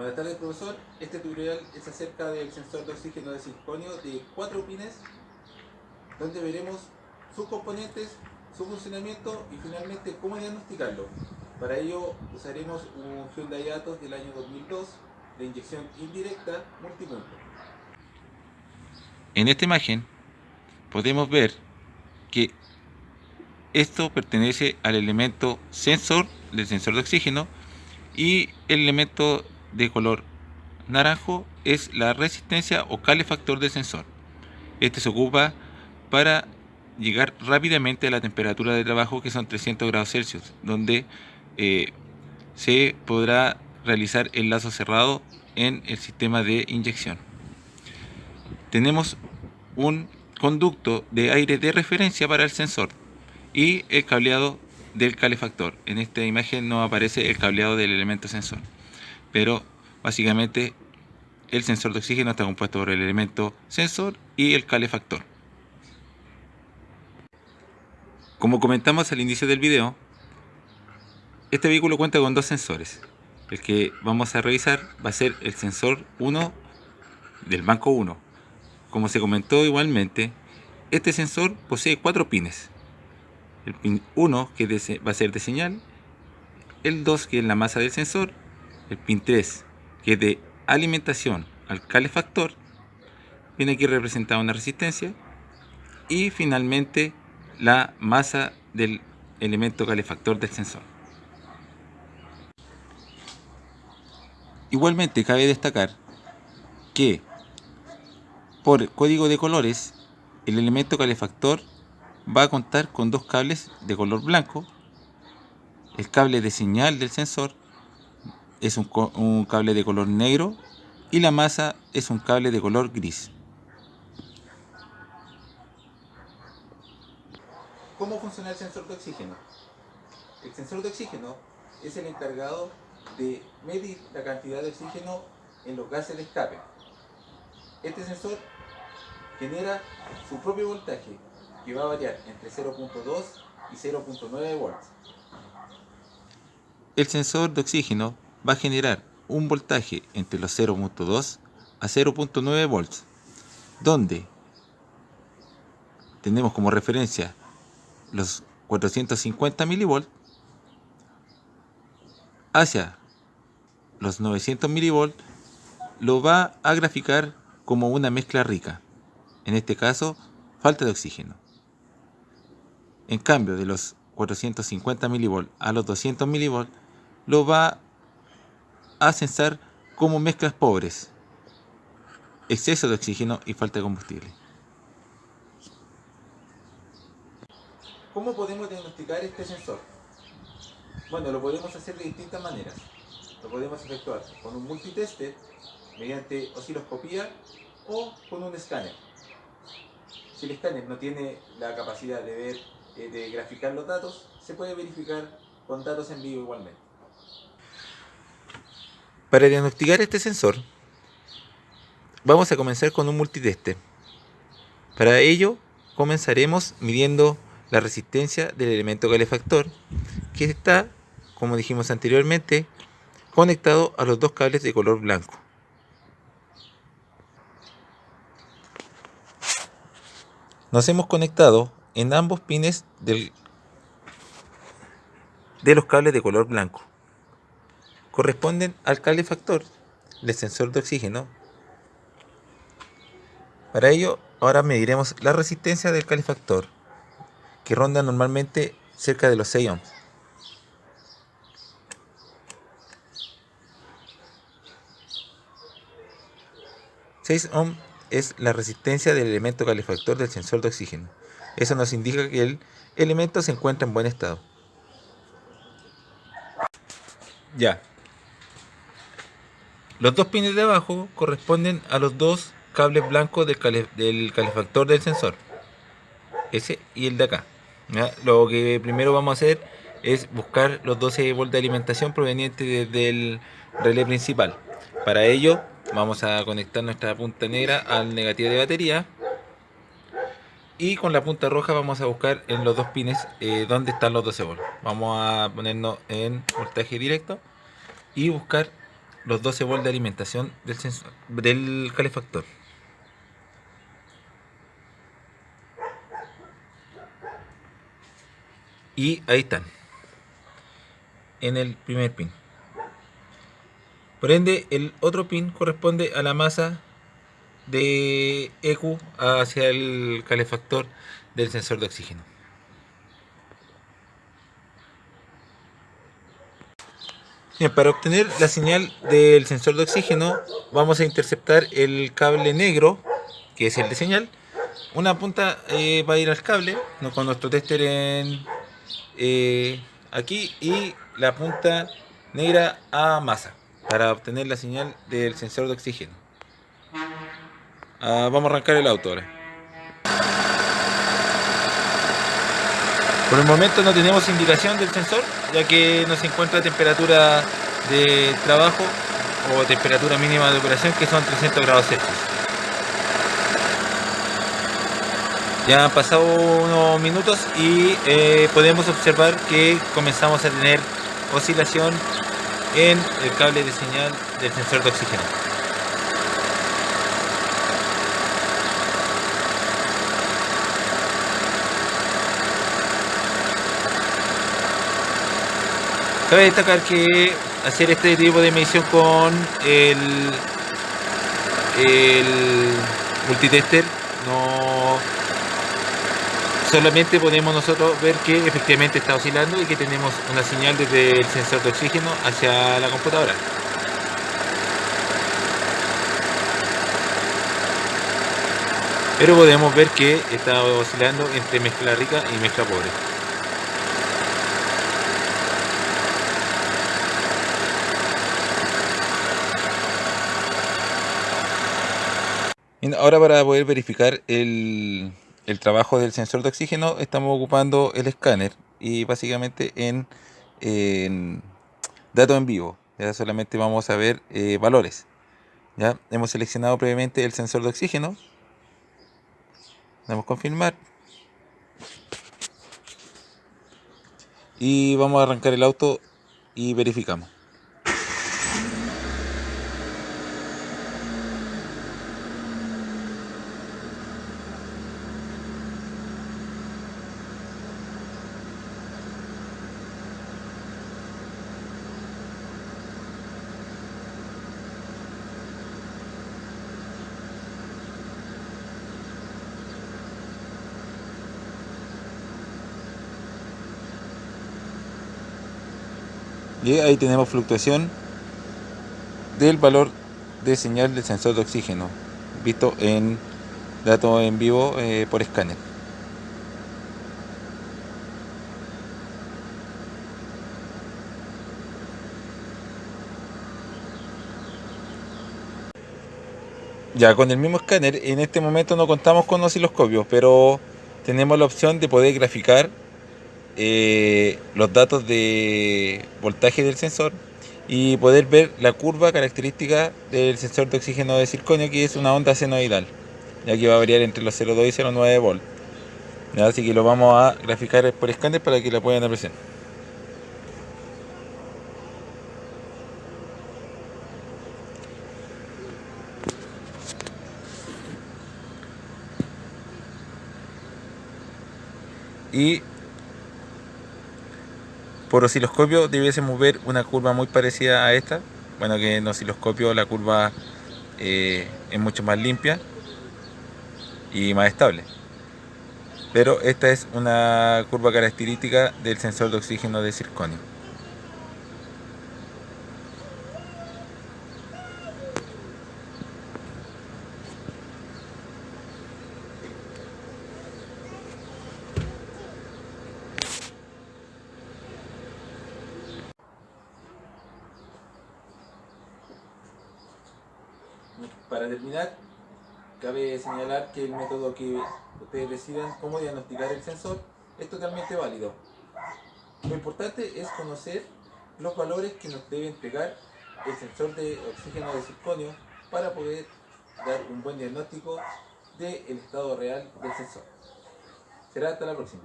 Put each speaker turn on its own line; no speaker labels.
Buenas tardes, profesor. Este tutorial es acerca del sensor de oxígeno de circonio de 4 pines, donde veremos sus componentes, su funcionamiento y finalmente cómo diagnosticarlo. Para ello usaremos un Hyundai Atos del año 2002 de inyección indirecta multipunto.
En esta imagen podemos ver que esto pertenece al elemento sensor del sensor de oxígeno y el elemento de color naranjo es la resistencia o calefactor del sensor. Este se ocupa para llegar rápidamente a la temperatura de trabajo, que son 300 grados Celsius, donde se podrá realizar el lazo cerrado en el sistema de inyección. Tenemos un conducto de aire de referencia para el sensor y el cableado del calefactor. En esta imagen no aparece el cableado del elemento sensor, pero básicamente el sensor de oxígeno está compuesto por el elemento sensor y el calefactor. Como comentamos al inicio del video, este vehículo cuenta con dos sensores. El que vamos a revisar va a ser el sensor 1 del banco 1. Como se comentó igualmente, este sensor posee 4 pines. El pin 1, que va a ser de señal, el 2, que es la masa del sensor, el pin 3, que es de alimentación al calefactor, viene aquí representada una resistencia, y finalmente la masa del elemento calefactor del sensor. Igualmente cabe destacar que por código de colores el elemento calefactor va a contar con dos cables de color blanco. El cable de señal del sensor es un cable de color negro y la masa es un cable de color gris.
¿Cómo funciona el sensor de oxígeno? El sensor de oxígeno es el encargado de medir la cantidad de oxígeno en los gases de escape. Este sensor genera su propio voltaje, que va a variar entre 0.2 y 0.9 volts.
El sensor de oxígeno va a generar un voltaje entre los 0.2 a 0.9 volts, donde tenemos como referencia los 450 milivolts hacia los 900 milivolts. Lo va a graficar como una mezcla rica, en este caso falta de oxígeno. En cambio, de los 450 milivolts a los 200 milivolts lo va a censar como mezclas pobres, exceso de oxígeno y falta de combustible.
¿Cómo podemos diagnosticar este sensor? Bueno, lo podemos hacer de distintas maneras. Lo podemos efectuar con un multitester, mediante osciloscopía o con un escáner. Si el escáner no tiene la capacidad de ver, de graficar los datos, se puede verificar con datos en vivo igualmente.
Para diagnosticar este sensor, vamos a comenzar con un multitester. Para ello, comenzaremos midiendo la resistencia del elemento calefactor, que está, como dijimos anteriormente, conectado a los dos cables de color blanco. Nos hemos conectado en ambos pines de los cables de color blanco. Corresponden al calefactor del sensor de oxígeno. Para ello, ahora mediremos la resistencia del calefactor, que ronda normalmente cerca de los 6 ohms. 6 ohms es la resistencia del elemento calefactor del sensor de oxígeno. Eso nos indica que el elemento se encuentra en buen estado. Ya. Los dos pines de abajo corresponden a los dos cables blancos del calefactor del sensor. Ese y el de acá. ¿Ya? Lo que primero vamos a hacer es buscar los 12 volts de alimentación provenientes desde el relé principal. Para ello vamos a conectar nuestra punta negra al negativo de batería y con la punta roja vamos a buscar en los dos pines donde están los 12 volts. Vamos a ponernos en voltaje directo y buscar los 12 volts de alimentación del calefactor. Y ahí están, en el primer pin. Por ende, el otro pin corresponde a la masa de EQ hacia el calefactor del sensor de oxígeno. Bien, para obtener la señal del sensor de oxígeno vamos a interceptar el cable negro, que es el de señal. Una punta va a ir al cable, con nuestro tester aquí, y la punta negra a masa para obtener la señal del sensor de oxígeno. Vamos a arrancar el auto ahora. Por el momento no tenemos indicación del sensor, ya que no se encuentra a temperatura de trabajo o temperatura mínima de operación, que son 300 grados Celsius. Ya han pasado unos minutos y podemos observar que comenzamos a tener oscilación en el cable de señal del sensor de oxígeno. Cabe destacar que hacer este tipo de medición con el multitester no solamente podemos nosotros ver que efectivamente está oscilando y que tenemos una señal desde el sensor de oxígeno hacia la computadora. Pero podemos ver que está oscilando entre mezcla rica y mezcla pobre. Ahora, para poder verificar el trabajo del sensor de oxígeno, estamos ocupando el escáner y básicamente en datos en vivo. Ya solamente vamos a ver valores. Ya hemos seleccionado previamente el sensor de oxígeno. Damos confirmar y vamos a arrancar el auto y verificamos. Y ahí tenemos fluctuación del valor de señal del sensor de oxígeno, visto en datos en vivo por escáner. Ya con el mismo escáner, en este momento no contamos con osciloscopios, pero tenemos la opción de poder graficar los datos de voltaje del sensor y poder ver la curva característica del sensor de oxígeno de circonio, que es una onda senoidal, ya que va a variar entre los 0,2 y 0,9 volt. Así que lo vamos a graficar por escáner para que la puedan apreciar. Y por osciloscopio debiésemos ver una curva muy parecida a esta. Bueno, que en osciloscopio la curva es mucho más limpia y más estable. Pero esta es una curva característica del sensor de oxígeno de circonio. Para terminar, cabe señalar que el método que ustedes decidan cómo diagnosticar el sensor es totalmente válido. Lo importante es conocer los valores que nos debe entregar el sensor de oxígeno de circonio para poder dar un buen diagnóstico del estado real del sensor. Será hasta la próxima.